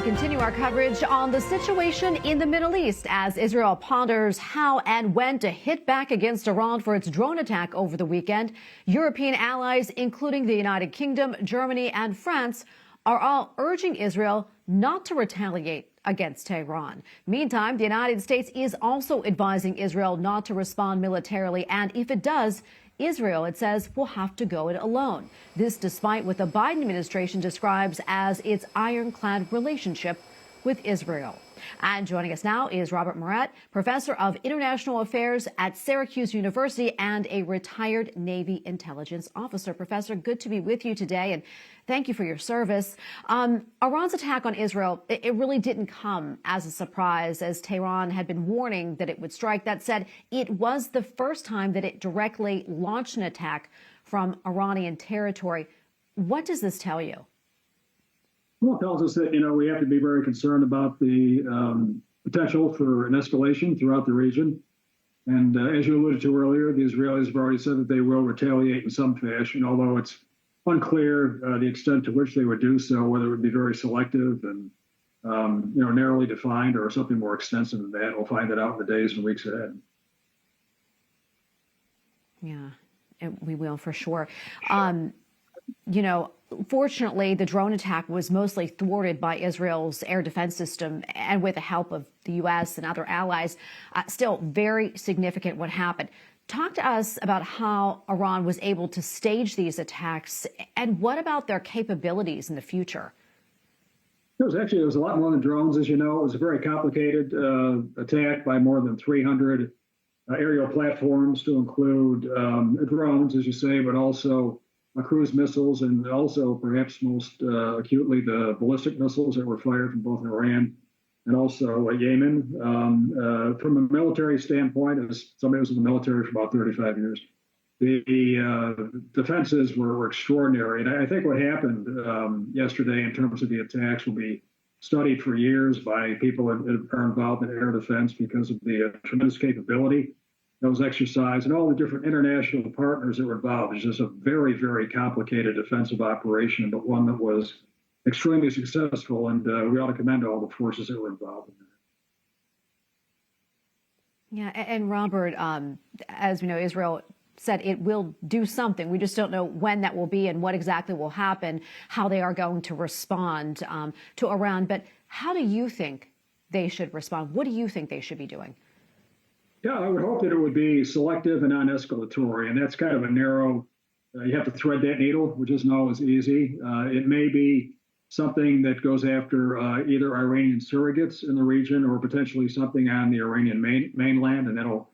continue our coverage on the situation in the Middle East as Israel ponders how and when to hit back against Iran for its drone attack over the weekend. European allies, including the United Kingdom, Germany, and France, are all urging Israel not to retaliate against Tehran. Meantime, the United States is also advising Israel not to respond militarily, and if it does, Israel, it says, will have to go it alone. This despite what the Biden administration describes as its ironclad relationship with Israel. And joining us now is Robert Murrett, professor of international affairs at Syracuse University and a retired Navy intelligence officer. Professor, good to be with you today, and thank you for your service. Iran's attack on Israel, it really didn't come as a surprise, as Tehran had been warning that it would strike. That said, it was the first time that it directly launched an attack from Iranian territory. What does this tell you? Well, it tells us that, we have to be very concerned about the potential for an escalation throughout the region. And as you alluded to earlier, the Israelis have already said that they will retaliate in some fashion, although it's unclear the extent to which they would do so, whether it would be very selective and, narrowly defined or something more extensive than that. We'll find that out in the days and weeks ahead. Yeah, we will for sure. Fortunately, the drone attack was mostly thwarted by Israel's air defense system and with the help of the U.S. and other allies. Still very significant what happened. Talk to us about how Iran was able to stage these attacks, and what about their capabilities in the future? There was a lot more than drones, as you know. It was a very complicated attack by more than 300 aerial platforms to include drones, as you say, but also cruise missiles, and also perhaps most acutely the ballistic missiles that were fired from both Iran and also Yemen. From a military standpoint, as somebody who was in the military for about 35 years, the defenses were extraordinary. And I think what happened yesterday in terms of the attacks will be studied for years by people that are involved in air defense because of the tremendous capability that was exercised and all the different international partners that were involved. It's just a very, very complicated defensive operation, but one that was extremely successful, and we ought to commend all the forces that were involved in that. Yeah, and Robert, as we know, Israel said it will do something. We just don't know when that will be and what exactly will happen, how they are going to respond to Iran. But how do you think they should respond? What do you think they should be doing? Yeah, I would hope that it would be selective and non-escalatory, and that's kind of a narrow, you have to thread that needle, which isn't always easy. It may be something that goes after either Iranian surrogates in the region or potentially something on the Iranian mainland, and that'll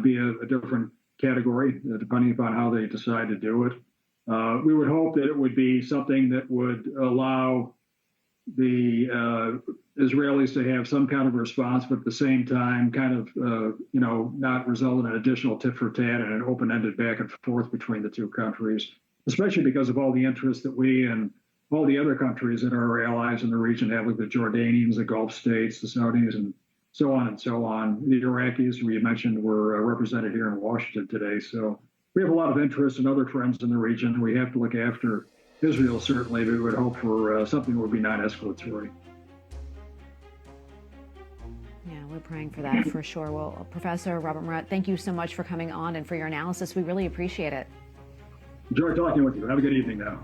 be a different category, depending upon how they decide to do it. We would hope that it would be something that would allow the Israelis to have some kind of response, but at the same time, kind of, not result in an additional tit for tat and an open-ended back and forth between the two countries, especially because of all the interest that we and all the other countries that are our allies in the region have, like the Jordanians, the Gulf states, the Saudis, and so on and so on. The Iraqis, who you mentioned, were represented here in Washington today. So we have a lot of interest in other friends in the region. We have to look after Israel, certainly, but we would hope for something that would be non-escalatory. Yeah, we're praying for that for sure. Well, Professor Robert Murrett, thank you so much for coming on and for your analysis. We really appreciate it. Enjoy talking with you. Have a good evening now.